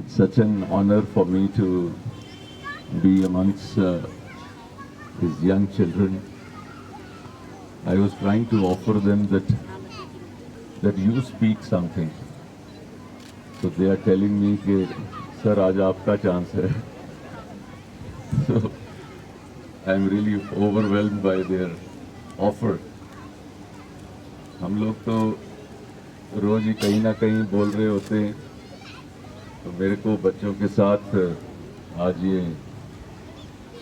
such an honor for me to be amongst his young children. I was trying to offer them that you speak something. So they are telling me कि sir आज आपका chance है. So I am really overwhelmed by their offer. हम लोग तो रोज ही कहीं ना कहीं बोल रहे होते हैं, तो मेरे को बच्चों के साथ आज ये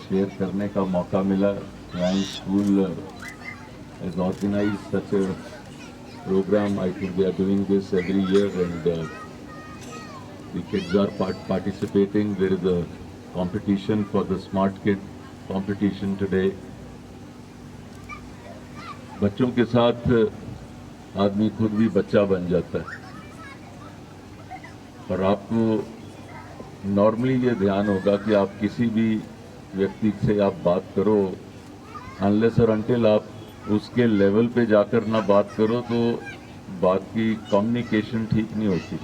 शेयर करने का मौका मिला. Rhyme School has organized such a program. I think they are doing this every year, and the kids are participating. There is a competition for the Smart Kid competition today. बच्चों के साथ आदमी खुद भी बच्चा बन जाता है. और आपको नॉर्मली ये ध्यान होगा कि आप किसी भी व्यक्ति से आप बात करो, अनलेस और अनटिल आप उसके लेवल पे जाकर ना बात करो तो बात की कम्युनिकेशन ठीक नहीं होती.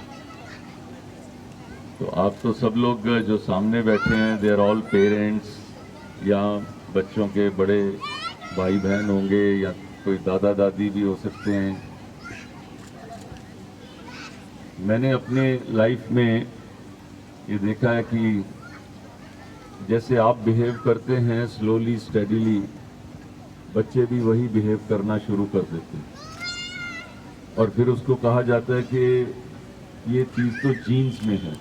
तो आप तो सब लोग जो सामने बैठे हैं, दे आर ऑल पेरेंट्स, या बच्चों के बड़े भाई बहन होंगे, या कोई दादा दादी भी हो सकते हैं. मैंने अपने लाइफ में ये देखा है कि जैसे आप बिहेव करते हैं स्लोली स्टडीली, बच्चे भी वही बिहेव करना शुरू कर देते हैं. और फिर उसको कहा जाता है कि ये चीज़ तो जीन्स में है.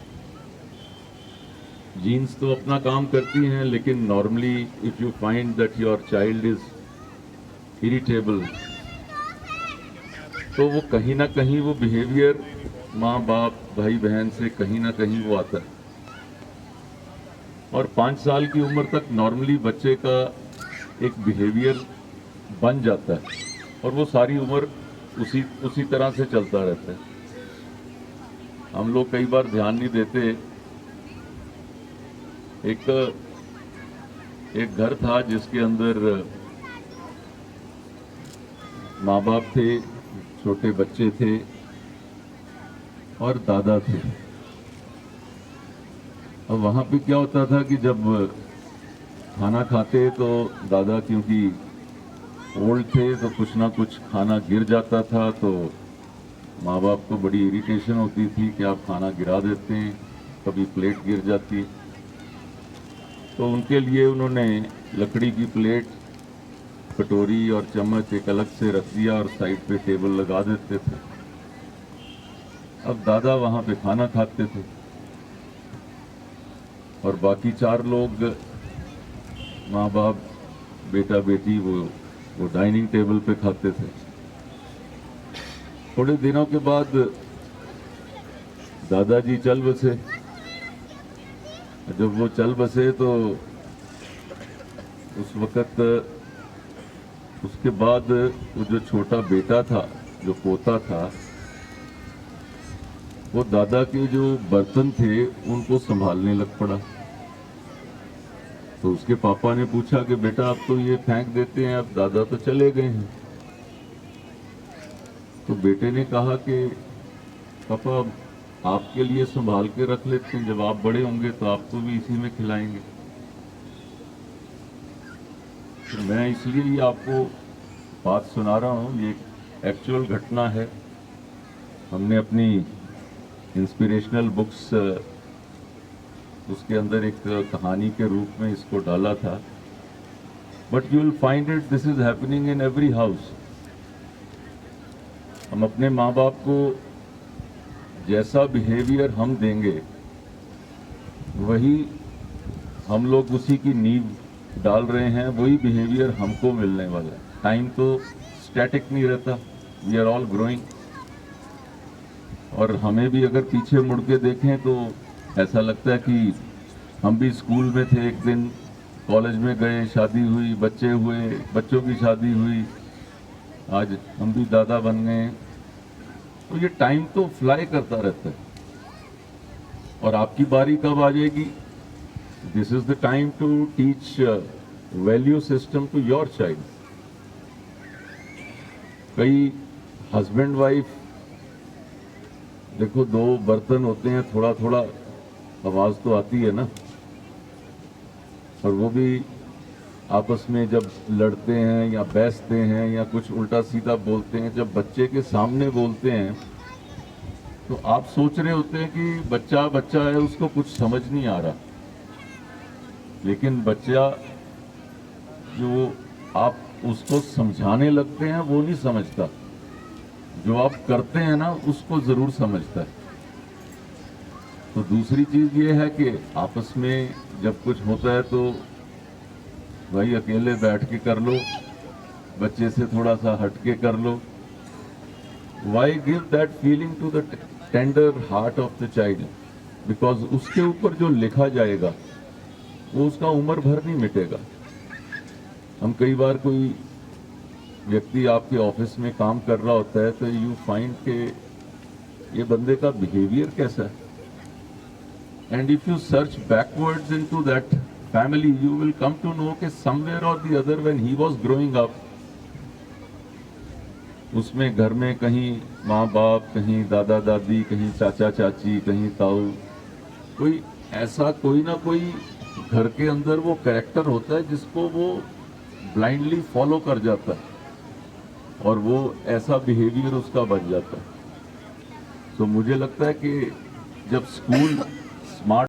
जीन्स तो अपना काम करती हैं, लेकिन normally if you find that your child is irritable, तो वो कहीं ना कहीं वो बिहेवियर माँ बाप भाई बहन से कहीं ना कहीं वो आता है. और 5 साल की उम्र तक नॉर्मली बच्चे का एक बिहेवियर बन जाता है, और वो सारी उम्र उसी तरह से चलता रहता है. हम लोग कई बार ध्यान नहीं देते. एक घर था जिसके अंदर माँ बाप थे, छोटे बच्चे थे और दादा थे. और वहाँ पे क्या होता था कि जब खाना खाते तो दादा क्योंकि ओल्ड थे तो कुछ ना कुछ खाना गिर जाता था, तो माँ बाप को बड़ी इरिटेशन होती थी कि आप खाना गिरा देते हैं, कभी प्लेट गिर जाती. तो उनके लिए उन्होंने लकड़ी की प्लेट, कटोरी और चम्मच एक अलग से रख दिया और साइड पे टेबल लगा देते थे. अब दादा वहाँ पे खाना खाते थे और बाकी 4 लोग, माँ बाप बेटा बेटी, वो डाइनिंग टेबल पे खाते थे. थोड़े दिनों के बाद दादाजी चल बसे. जब वो चल बसे तो उस वक़्त उसके बाद वो जो छोटा बेटा था, जो पोता था, वो दादा के जो बर्तन थे उनको संभालने लग पड़ा. तो उसके पापा ने पूछा कि बेटा आप तो ये फेंक देते हैं, अब दादा तो चले गए हैं. तो बेटे ने कहा कि पापा आपके लिए संभाल के रख लेते हैं, जब आप बड़े होंगे तो आपको भी इसी में खिलाएंगे. तो मैं इसलिए ये आपको बात सुना रहा हूँ, ये एक्चुअल घटना है. हमने अपनी इंस्पिरेशनल बुक्स उसके अंदर एक कहानी के रूप में इसको डाला था. But you will find it this is happening in every house. हम अपने माँ बाप को जैसा बिहेवियर हम देंगे, वही हम लोग उसी की नींव डाल रहे हैं, वही बिहेवियर हमको मिलने वाला है. टाइम तो स्टैटिक नहीं रहता, वी आर ऑल ग्रोइंग. और हमें भी अगर पीछे मुड़ के देखें तो ऐसा लगता है कि हम भी स्कूल में थे एक दिन, कॉलेज में गए, शादी हुई, बच्चे हुए, बच्चों की शादी हुई, आज हम भी दादा बन गए. तो ये टाइम तो फ्लाई करता रहता है. और आपकी बारी कब आ जाएगी? This is the time to teach value system to your child. कई हस्बैंड वाइफ, देखो 2 बर्तन होते हैं, थोड़ा थोड़ा आवाज तो आती है ना, और वो भी आपस में जब लड़ते हैं या बहसते हैं या कुछ उल्टा सीधा बोलते हैं, जब बच्चे के सामने बोलते हैं तो आप सोच रहे होते हैं कि बच्चा बच्चा है, उसको कुछ समझ नहीं आ रहा, लेकिन बच्चा जो आप उसको समझाने लगते हैं वो नहीं समझता, जो आप करते हैं ना उसको जरूर समझता है। तो दूसरी चीज ये है कि आपस में जब कुछ होता है तो भाई अकेले बैठ के कर लो, बच्चे से थोड़ा सा हट के कर लो। Why give that feeling to the tender heart of the child, because उसके ऊपर जो लिखा जाएगा वो उसका उम्र भर नहीं मिटेगा। हम कई बार कोई व्यक्ति आपके ऑफिस में काम कर रहा होता है तो यू फाइंड के ये बंदे का बिहेवियर कैसा है, and if you search backwards into that family, you will come to know कि somewhere or the other when he was growing up, उसमें घर में कहीं माँ बाप, कहीं दादा दादी, कहीं चाचा चाची, कहीं ताऊ, कोई ऐसा कोई ना कोई घर के अंदर वो कैरेक्टर होता है जिसको वो ब्लाइंडली फॉलो कर जाता है और वो ऐसा बिहेवियर उसका बन जाता है। तो मुझे लगता है कि जब स्कूल स्मार्ट